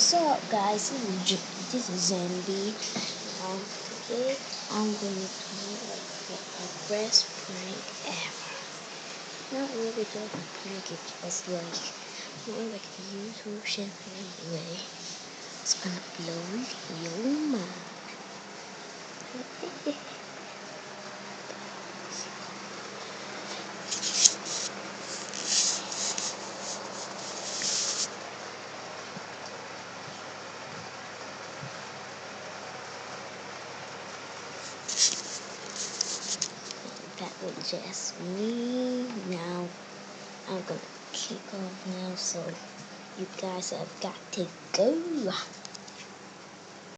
What's up, guys? This is Zambi. Today I'm going to do a best prank ever. Not really just a prank, it was like more like a YouTube channel anyway. It's gonna blow your mind. That was just me. Now I'm gonna kick off now, so you guys have got to go.